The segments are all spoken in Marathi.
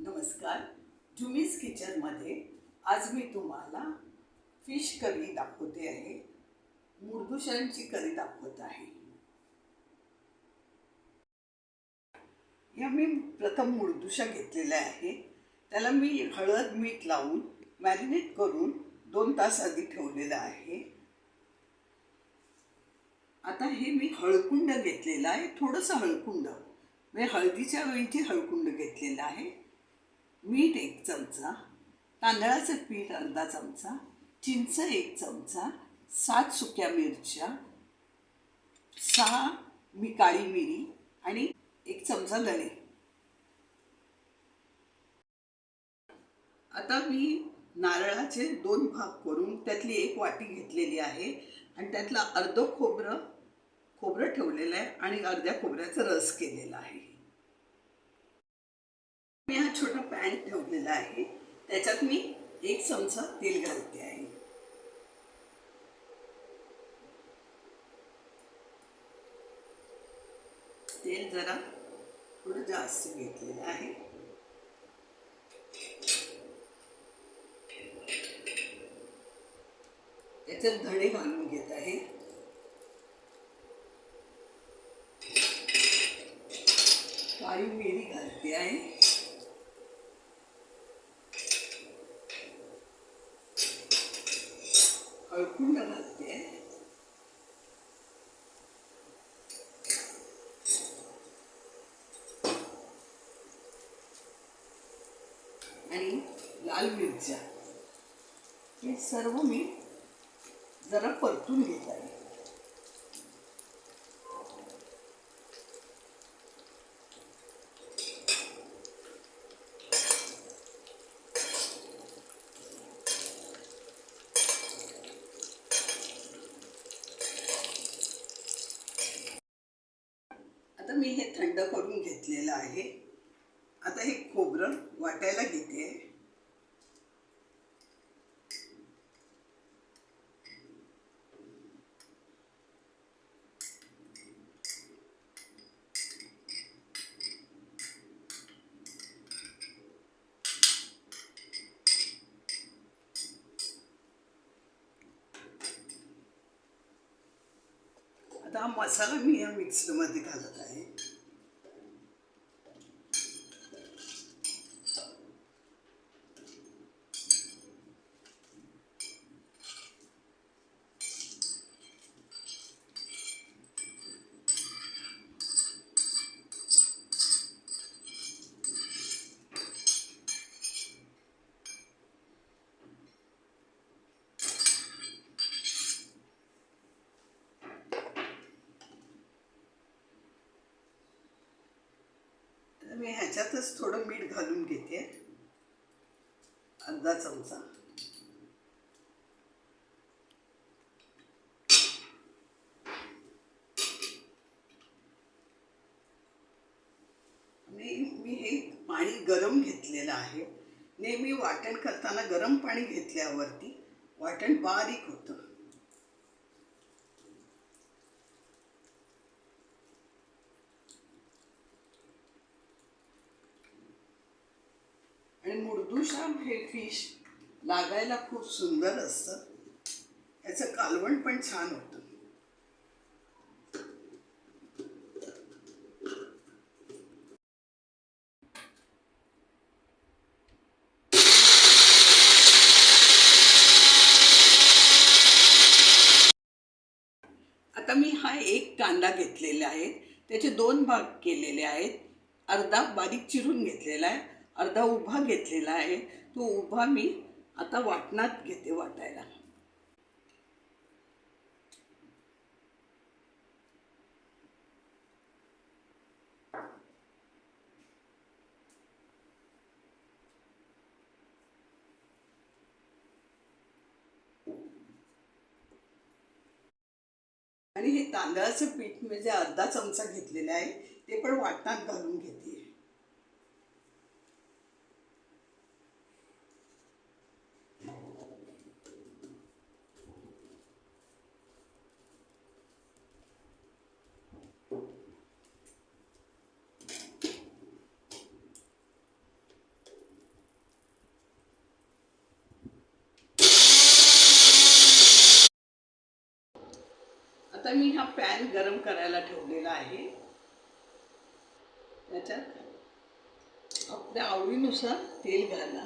नमस्कार. जुमीज किचनमध्ये आज मी तुम्हाला फिश करी दाखवते आहे. मुर्दुशांची करी दाखवत आहे. या मी प्रथम मुर्दुशा घेतलेल्या आहे. त्याला मी हळद मीठ लावून मॅरिनेट करून 2 तास आधी ठेवलेलं आहे. आता हे मी हळकुंड घेतलेलं आहे. थोडंसं हळकुंड म्हणजे हळदीच्या वेळीची हळकुंड घेतलेलं आहे. मीठ 1 चमचा, तांदळाचं पीठ अर्धा चमचा, चिंच 1 चमचा, 7 सुक्या मिरच्या, 6 काळी मिरी आणि 1 चमचा धणे. आता मी नारळाचे 2 भाग करून त्यातली 1 वाटी घेतलेली आहे आणि त्यातला अर्धं खोबरं ठेवलेलं आहे आणि अर्ध्या खोबऱ्याचा रस केलेला आहे. मी हा छोटा पॅन ठेवलेला आहे. त्याच्यात मी 1 चमचा तेल घालते आहे. तेल जरा थोडं जास्त घेतलेलं आहे. त्याच्यात धणे घालून घेत आहे. काळी मिरी घालते आहे. हळकुंड घालते आहे. आणि लाल मिरच्या हे सर्व मी जरा परतून घेत आहे. आता मी हे थंड करून घेतलेलं आहे. आता हे खोबरं वाटायला घेते. आता हा मसाला मी या मिक्सरमध्ये घालत आहे. मी ह्याच्यातच थोडं मीठ घालून घेते, अर्धा चमचा. आणि मी हे पाणी गरम घेतलेलं आहे. नेहमी वाटण करताना गरम पाणी घेतल्यावरती वाटण बारीक होतं. आणि मुर्दुशा हे फिश लागायला खूप सुंदर असतं. याचं कालवण पण छान होतं. आता मी हा 1 कांदा घेतलेला आहे. त्याचे 2 भाग केलेले आहेत. अर्धा बारीक चिरून घेतलेला आहे, अर्धा उभा घेतलेला आहे. तो उभा मी आता वाटणात घेते वाटायला. आणि हे तांदळाचं पीठ म्हणजे अर्धा चमचा घेतलेलं आहे. ते पण वाटणात घालून घेते. आता मी हा पॅन गरम करायला ठेवलेला आहे. त्याच्यात आपल्या आवडीनुसार तेल घाला.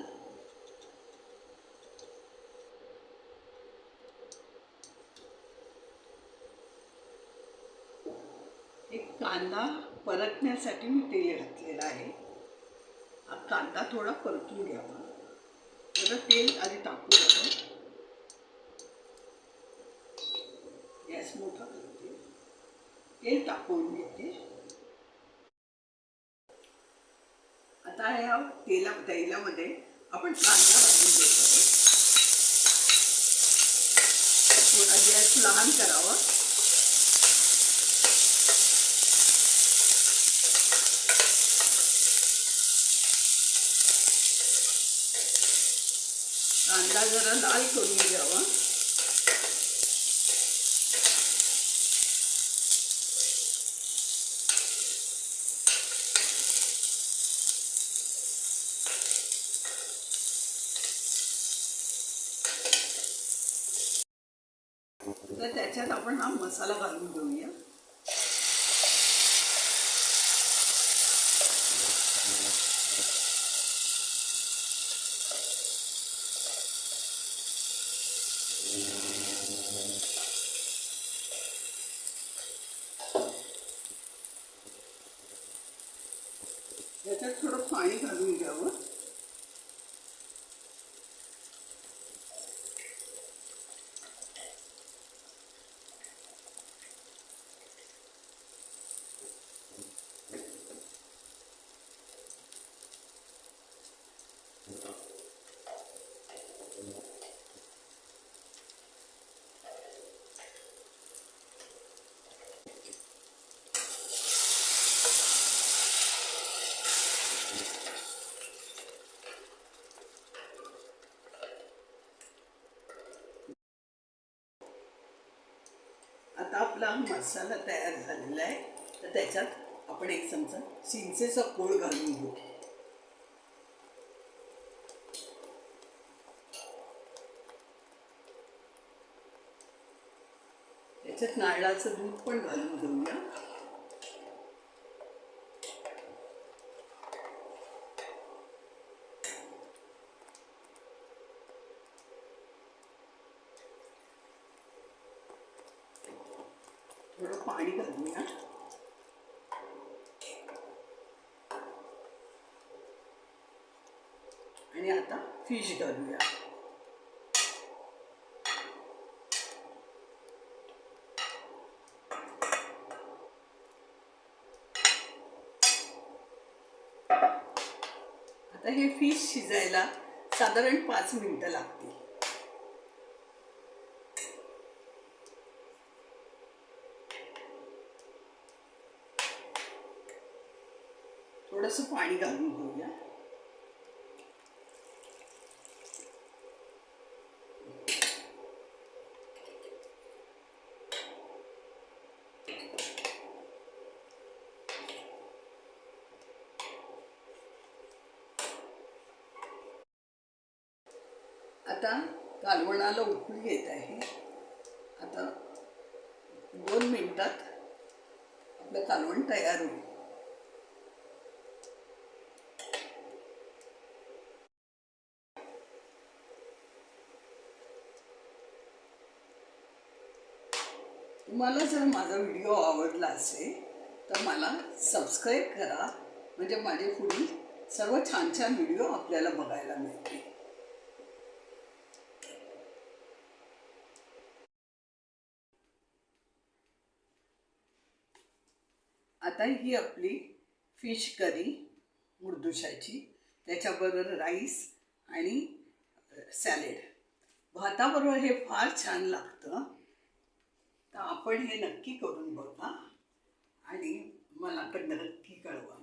एक कांदा परतण्यासाठी मी तेल घातलेला आहे. हा कांदा थोडा परतून घ्यावा. जरा तेल आधी टाकू द्यावं. गॅस मोठा करते. तेल टाकून घेते. आता ह्या तेलामध्ये आपण कांदा भाजून घेतो. थोडा गॅस लहान करावा. कांदा जरा लाल करून घ्यावा. तर त्याच्यात आपण हा मसाला घालून घेऊया. त्याच्यात थोडं पाणी घालून घ्यावं. आता आपला मसाला तयार झालेला आहे. तर त्याच्यात आपण एक चमचा चिंचेचा कोळ घालून घेऊ. त्याच्यात नारळाचं दूध पण घालून घेऊया. थोडं पाणी घालूया. आणि आता फिश घालूया. आता हे फिश शिजायला साधारण 5 मिनिटं लागतील. थोडंसं पाणी घालून घेऊया. आता कालवणाला उकळी येत आहे. आता 2 मिनिटात आपलं कालवण तयार होईल. तुम्हाला जर माझा व्हिडिओ आवडला असेल तर मला सबस्क्राईब करा. म्हणजे माझे पुढील सर्व छान छान व्हिडिओ आपल्याला बघायला मिळतील. आता ही आपली फिश करी मुर्दुशाची, त्याच्याबरोबर राईस आणि सॅलेड, भाताबरोबर हे फार छान लागतं. तर आपण हे नक्की करून बघा आणि मला पण नक्की कळवा.